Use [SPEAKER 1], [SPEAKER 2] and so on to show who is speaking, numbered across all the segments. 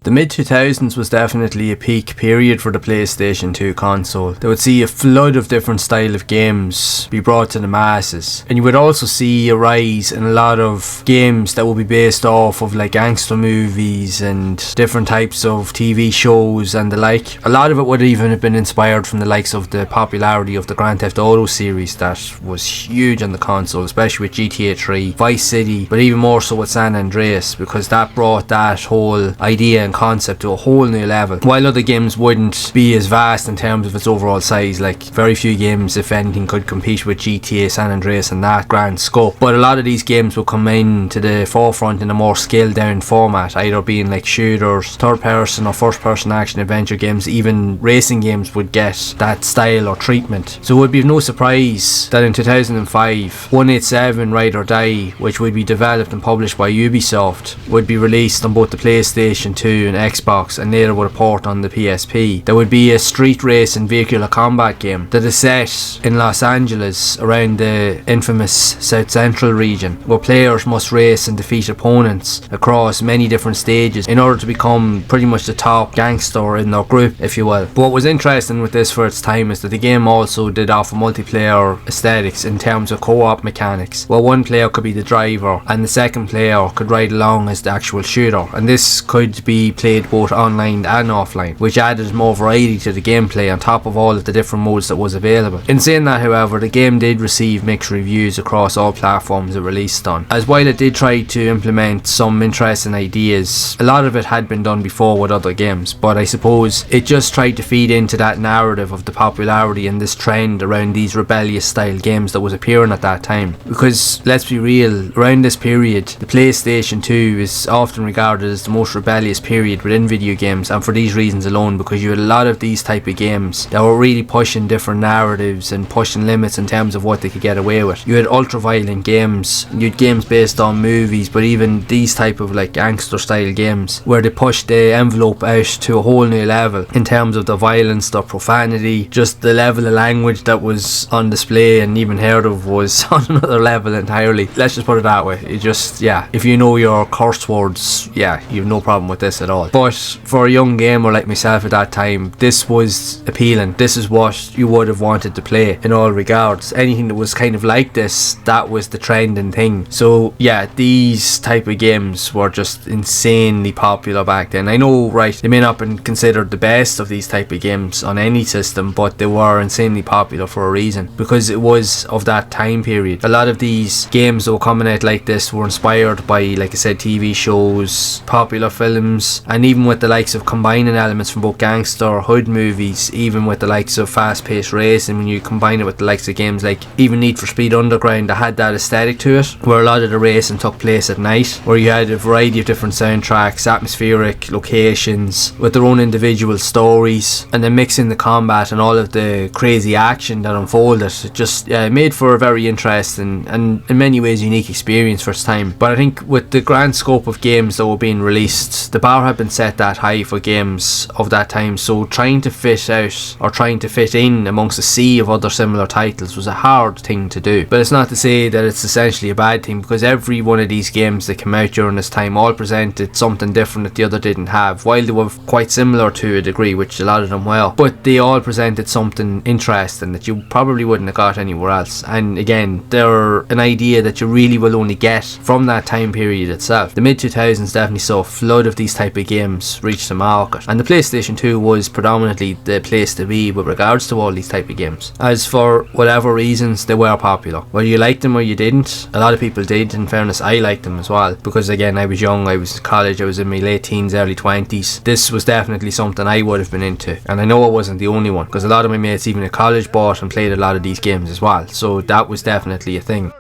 [SPEAKER 1] The mid-2000s was definitely a peak period for the PlayStation 2 console. They would see a flood of different style of games be brought to the masses, and you would also see a rise in a lot of games that would be based off of like gangster movies and different types of TV shows and the like. A lot of it would even have been inspired from the likes of the popularity of the Grand Theft Auto series that was huge on the console, especially with GTA 3, Vice City, but even more so with San Andreas, because that brought that whole idea and concept to a whole new level. While other games wouldn't be as vast in terms of its overall size, like very few games if anything could compete with GTA, San Andreas and that grand scope, but a lot of these games will come into the forefront in a more scaled down format, either being like shooters, third person or first person action adventure games. Even racing games would get that style or treatment. So it would be of no surprise that in 2005 187 Ride or Die, which would be developed and published by Ubisoft, would be released on both the PlayStation 2 and Xbox, and later with a port on the PSP. There would be a street race and vehicular combat game that is set in Los Angeles around the infamous South Central region, where players must race and defeat opponents across many different stages in order to become pretty much the top gangster in their group, if you will. But what was interesting with this for its time is that the game also did offer multiplayer aesthetics in terms of co-op mechanics, where one player could be the driver and the second player could ride along as the actual shooter, and this could be played both online and offline, which added more variety to the gameplay on top of all of the different modes that was available. In saying that, however, the game did receive mixed reviews across all platforms it released on, as while it did try to implement some interesting ideas, a lot of it had been done before with other games, but I suppose it just tried to feed into that narrative of the popularity and this trend around these rebellious style games that was appearing at that time. Because let's be real, around this period the PlayStation 2 is often regarded as the most rebellious period within video games, and for these reasons alone, because you had a lot of these type of games that were really pushing different narratives and pushing limits in terms of what they could get away with. You had ultra violent games, you had games based on movies, but even these type of like gangster style games where they pushed the envelope out to a whole new level in terms of the violence, the profanity, just the level of language that was on display and even heard of was on another level entirely. Let's just put it that way. It just, yeah, if you know your curse words, yeah, you have no problem with this at all. But for a young gamer like myself at that time, this was appealing. This is what you would have wanted to play in all regards. Anything that was kind of like this, that was the trending thing. So yeah, these type of games were just insanely popular back then. I know, right, they may not have been considered the best of these type of games on any system, but they were insanely popular for a reason, because it was of that time period. A lot of these games that were coming out like this were inspired by, like I said, TV shows, popular films, and even with the likes of combining elements from both gangster, hood movies, even with the likes of fast-paced racing. When you combine it with the likes of games like even Need for Speed Underground, that had that aesthetic to it, where a lot of the racing took place at night, where you had a variety of different soundtracks, atmospheric locations with their own individual stories, and then mixing the combat and all of the crazy action that unfolded. It just made for a very interesting and in many ways unique experience for its time. But I think with the grand scope of games that were being released, the bar had been set that high for games of that time, so trying to fit out or trying to fit in amongst a sea of other similar titles was a hard thing to do. But it's not to say that it's essentially a bad thing, because every one of these games that came out during this time all presented something different that the other didn't have, while they were quite similar to a degree, which a lot of them were, but they all presented something interesting that you probably wouldn't have got anywhere else. And again, they're an idea that you really will only get from that time period itself. The mid-2000s definitely saw a flood of these type of games reach the market, and the PlayStation 2 was predominantly the place to be with regards to all these type of games, as for whatever reasons they were popular. Whether you liked them or you didn't, a lot of people did. In fairness, I liked them as well, because again, I was young, I was in college, I was in my late teens, early 20s. This was definitely something I would have been into, and I know I wasn't the only one, because a lot of my mates even at college bought and played a lot of these games as well, so that was definitely a thing.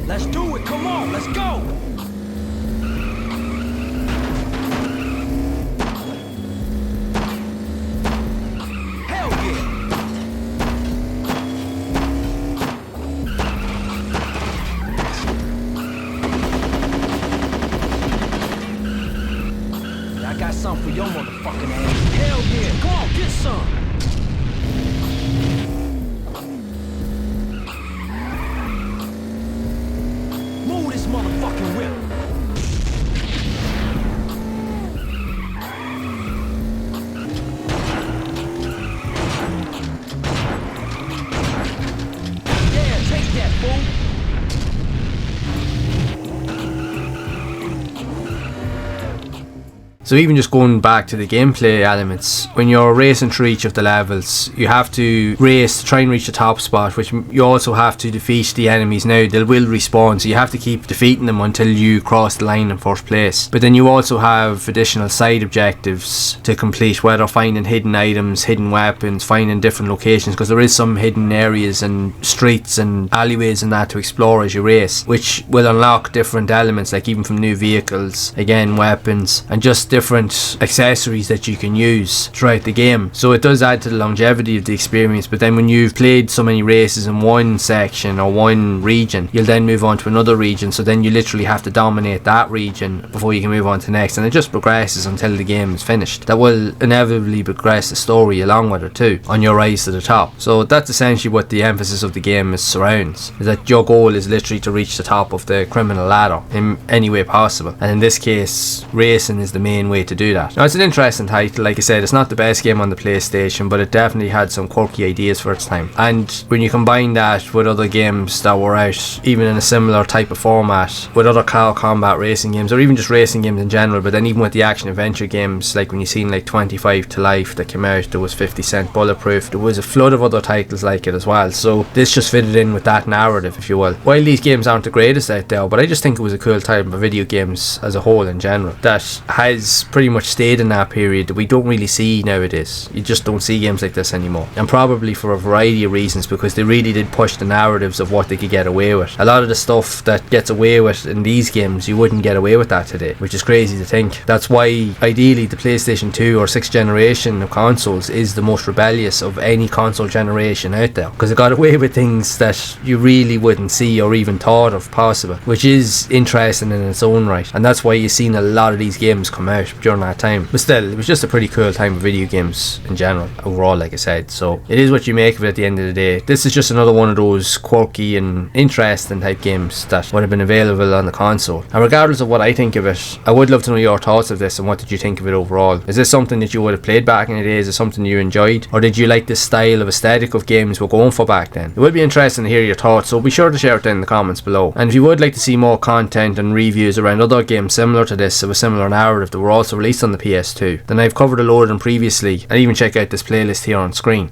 [SPEAKER 2] Let's do it, come on, let's go! Hell yeah! I got something for your motherfucking ass. Hell yeah, come on, get some! Move this motherfucking whip.
[SPEAKER 1] So even just going back to the gameplay elements, when you're racing through each of the levels, you have to race to try and reach the top spot, which you also have to defeat the enemies. Now they will respawn, so you have to keep defeating them until you cross the line in first place. But then you also have additional side objectives to complete, whether finding hidden items, hidden weapons, finding different locations, because there is some hidden areas and streets and alleyways and that to explore as you race, which will unlock different elements, like even from new vehicles, again weapons, and just different accessories that you can use throughout the game. So it does add to the longevity of the experience. But then when you've played so many races in one section or one region, you'll then move on to another region, so then you literally have to dominate that region before you can move on to the next, and it just progresses until the game is finished. That will inevitably progress the story along with it too on your rise to the top. So that's essentially what the emphasis of the game is surrounds, is that your goal is literally to reach the top of the criminal ladder in any way possible, and in this case racing is the main way to do that. Now it's an interesting title. Like I said, it's not the best game on the PlayStation, but it definitely had some quirky ideas for its time, and when you combine that with other games that were out even in a similar type of format, with other car combat racing games, or even just racing games in general, but then even with the action adventure games, like when you seen like 25 to Life that came out, there was 50 Cent Bulletproof, there was a flood of other titles like it as well. So this just fitted in with that narrative, if you will. While these games aren't the greatest out there, but I just think it was a cool time of video games as a whole in general that has pretty much stayed in that period that we don't really see nowadays. You just don't see games like this anymore, and probably for a variety of reasons, because they really did push the narratives of what they could get away with. A lot of the stuff that gets away with in these games, you wouldn't get away with that today, which is crazy to think. That's why ideally the PlayStation 2 or 6th generation of consoles is the most rebellious of any console generation out there, because it got away with things that you really wouldn't see or even thought of possible, which is interesting in its own right, and that's why you've seen a lot of these games come out during that time. But still, it was just a pretty cool time of video games in general overall, like I said. So it is what you make of it at the end of the day. This is just another one of those quirky and interesting type games that would have been available on the console. And regardless of what I think of it, I would love to know your thoughts of this, and what did you think of it overall? Is this something that you would have played back in the day? Is it something you enjoyed, or did you like the style of aesthetic of games we're going for back then? It would be interesting to hear your thoughts, so be sure to share it down in the comments below. And if you would like to see more content and reviews around other games similar to this, of a similar narrative that were also released on the PS2, then I've covered a load of them previously, and even check out this playlist here on screen.